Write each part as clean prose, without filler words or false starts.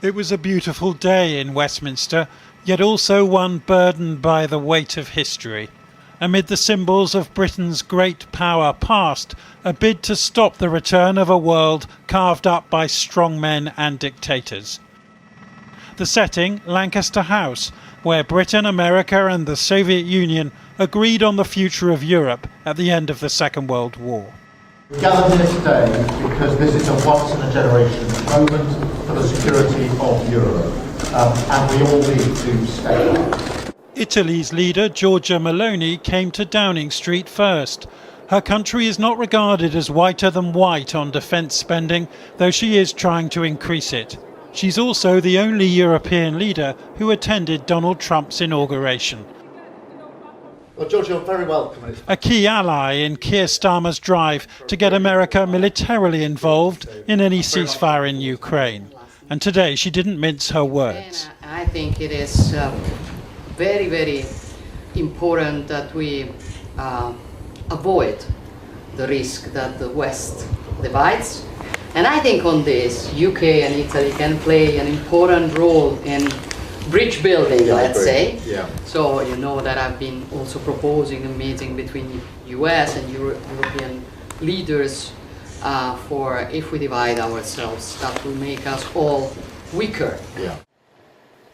It was a beautiful day in Westminster, yet also one burdened by the weight of history. Amid the symbols of Britain's great power past, a bid to stop the return of a world carved up by strongmen and dictators. The setting, Lancaster House, where Britain, America and the Soviet Union agreed on the future of Europe at the end of the Second World War. We gather here today because this is a once-in-a-generation moment for the security of Europe, and we all need to stay up. Italy's leader, Giorgia Meloni, came to Downing Street first. Her country is not regarded as whiter than white on defence spending, though she is trying to increase it. She's also the only European leader who attended Donald Trump's inauguration. Well, George, you're very welcome. A key ally in Keir Starmer's drive to get America militarily involved in any ceasefire in Ukraine. And today she didn't mince her words. I think it is very, very important that we avoid the risk that the West divides. And I think on this, UK and Italy can play an important role in bridge building, let's say. Yeah. So you know that I've been also proposing a meeting between US and European leaders for if we divide ourselves, that will make us all weaker. Yeah.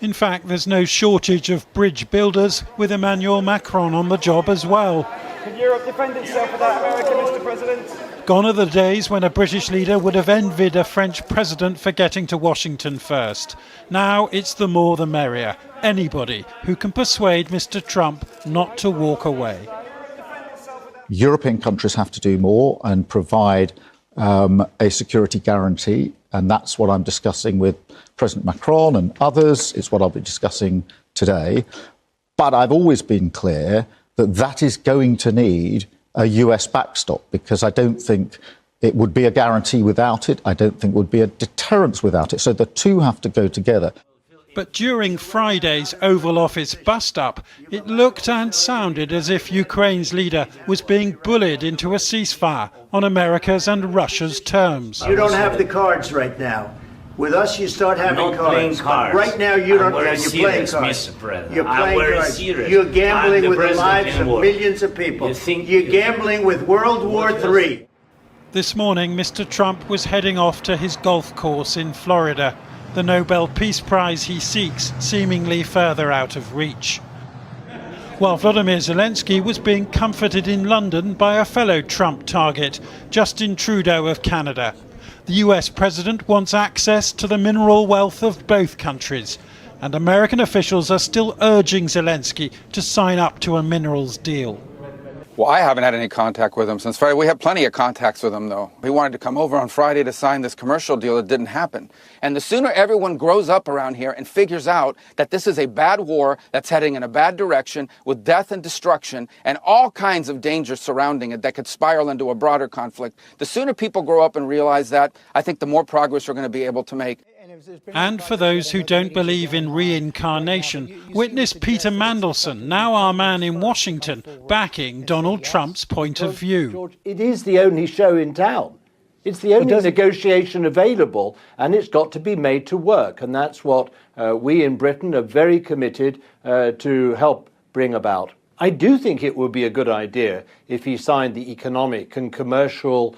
In fact, there's no shortage of bridge builders, with Emmanuel Macron on the job as well. Can Europe defend itself without America, Mr. President? Gone are the days when a British leader would have envied a French president for getting to Washington first. Now it's the more the merrier. Anybody who can persuade Mr. Trump not to walk away. European countries have to do more and provide a security guarantee, and that's what I'm discussing with President Macron and others. It's what I'll be discussing today. But I've always been clear that that is going to need a US backstop, because I don't think it would be a guarantee without it. I don't think it would be a deterrence without it. So the two have to go together. But during Friday's Oval Office bust-up, it looked and sounded as if Ukraine's leader was being bullied into a ceasefire on America's and Russia's terms. You don't have the cards right now. With us, you start having cards. Right now, you don't. You're playing cards. You're playing cards. You're gambling with the lives of millions of people. You're gambling with World War III. This morning, Mr. Trump was heading off to his golf course in Florida, the Nobel Peace Prize he seeks seemingly further out of reach. While Volodymyr Zelensky was being comforted in London by a fellow Trump target, Justin Trudeau of Canada. The US president wants access to the mineral wealth of both countries, and American officials are still urging Zelensky to sign up to a minerals deal. Well, I haven't had any contact with him since Friday. We have plenty of contacts with him, though. He wanted to come over on Friday to sign this commercial deal. It didn't happen. And the sooner everyone grows up around here and figures out that this is a bad war that's heading in a bad direction with death and destruction and all kinds of dangers surrounding it that could spiral into a broader conflict, the sooner people grow up and realize that, I think the more progress we're going to be able to make. And for those who don't believe in reincarnation, witness Peter Mandelson, now our man in Washington, backing Donald Trump's point of view. George, it is the only show in town. It's the only negotiation available, and it's got to be made to work. And that's what we in Britain are very committed to help bring about. I do think it would be a good idea if he signed the economic and commercial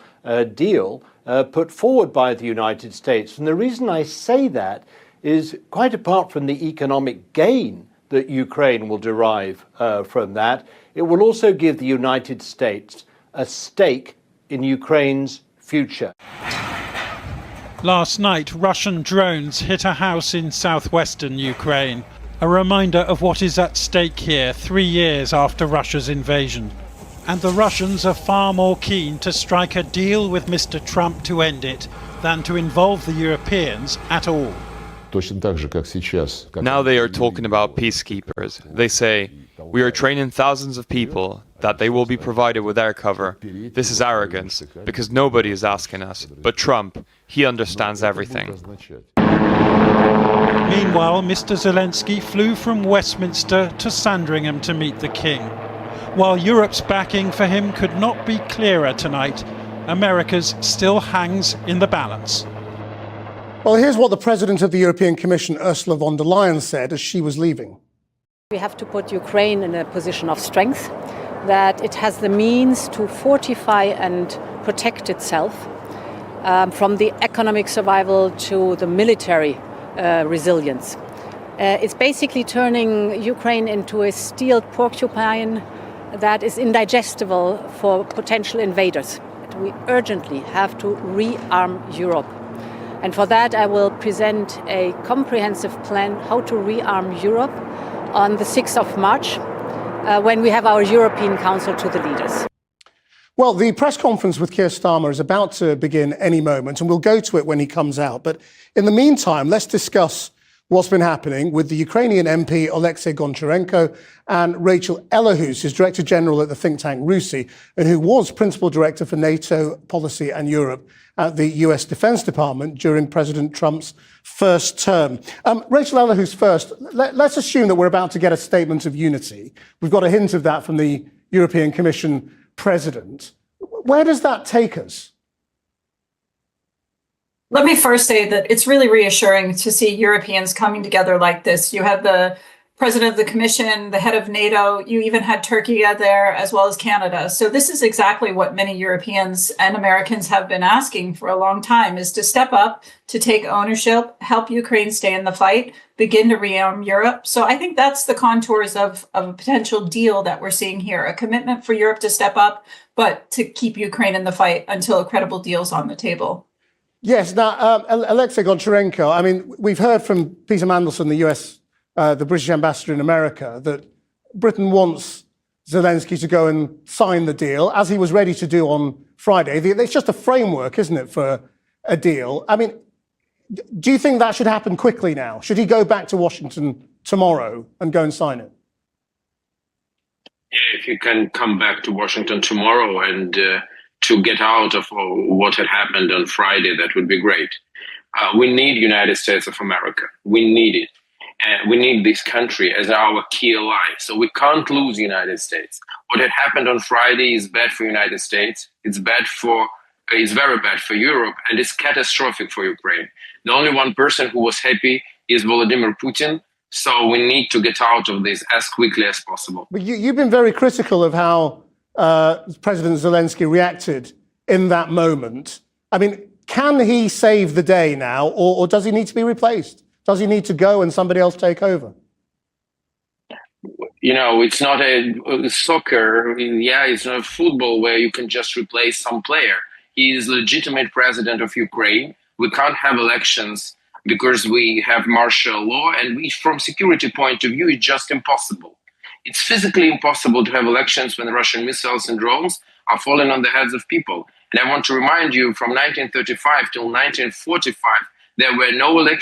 deal put forward by the United States. And the reason I say that is, quite apart from the economic gain that Ukraine will derive from that, it will also give the United States a stake in Ukraine's future. Last night, Russian drones hit a house in southwestern Ukraine, a reminder of what is at stake here 3 years after Russia's invasion. And the Russians are far more keen to strike a deal with Mr. Trump to end it than to involve the Europeans at all. Now they are talking about peacekeepers. They say, we are training thousands of people that they will be provided with air cover. This is arrogance, because nobody is asking us. But Trump, he understands everything. Meanwhile, Mr. Zelensky flew from Westminster to Sandringham to meet the King. While Europe's backing for him could not be clearer tonight, America's still hangs in the balance. Well, here's what the President of the European Commission, Ursula von der Leyen, said as she was leaving. We have to put Ukraine in a position of strength, that it has the means to fortify and protect itself from the economic survival to the military resilience. It's basically turning Ukraine into a steeled porcupine that is indigestible for potential invaders. We urgently have to rearm Europe. And for that, I will present a comprehensive plan how to rearm Europe on the 6th of March, when we have our European Council to the leaders. Well, the press conference with Keir Starmer is about to begin any moment, and we'll go to it when he comes out. But in the meantime, let's discuss what's been happening with the Ukrainian MP Alexei Goncharenko and Rachel Ellahus, who's Director General at the think tank RUSI, and who was Principal Director for NATO Policy and Europe at the US Defense Department during President Trump's first term. Rachel Ellahus first, let's assume that we're about to get a statement of unity. We've got a hint of that from the European Commission President. Where does that take us? Let me first say that it's really reassuring to see Europeans coming together like this. You had the President of the Commission, the head of NATO, you even had Turkey there, as well as Canada. So this is exactly what many Europeans and Americans have been asking for a long time, is to step up, to take ownership, help Ukraine stay in the fight, begin to rearm Europe. So I think that's the contours of a potential deal that we're seeing here, a commitment for Europe to step up, but to keep Ukraine in the fight until a credible deal's on the table. Yes. Now, Alexei Goncharenko, I mean, we've heard from Peter Mandelson, the British ambassador in America, that Britain wants Zelensky to go and sign the deal, as he was ready to do on Friday. It's just a framework, isn't it, for a deal? I mean, do you think that should happen quickly now? Should he go back to Washington tomorrow and go and sign it? Yeah, if he can come back to Washington tomorrow and to get out of what had happened on Friday, that would be great. We need United States of America. We need it. And we need this country as our key ally. So we can't lose the United States. What had happened on Friday is bad for the United States. It's very bad for Europe, and it's catastrophic for Ukraine. The only one person who was happy is Vladimir Putin. So we need to get out of this as quickly as possible. But you've been very critical of how President Zelensky reacted in that moment. I mean, can he save the day now, or does he need to be replaced? Does he need to go and somebody else take over? You know, it's not a soccer. It's not football where you can just replace some player. He is legitimate president of Ukraine. We can't have elections because we have martial law, and from security point of view, it's just impossible. It's physically impossible to have elections when Russian missiles and drones are falling on the heads of people. And I want to remind you, from 1935 till 1945, there were no elections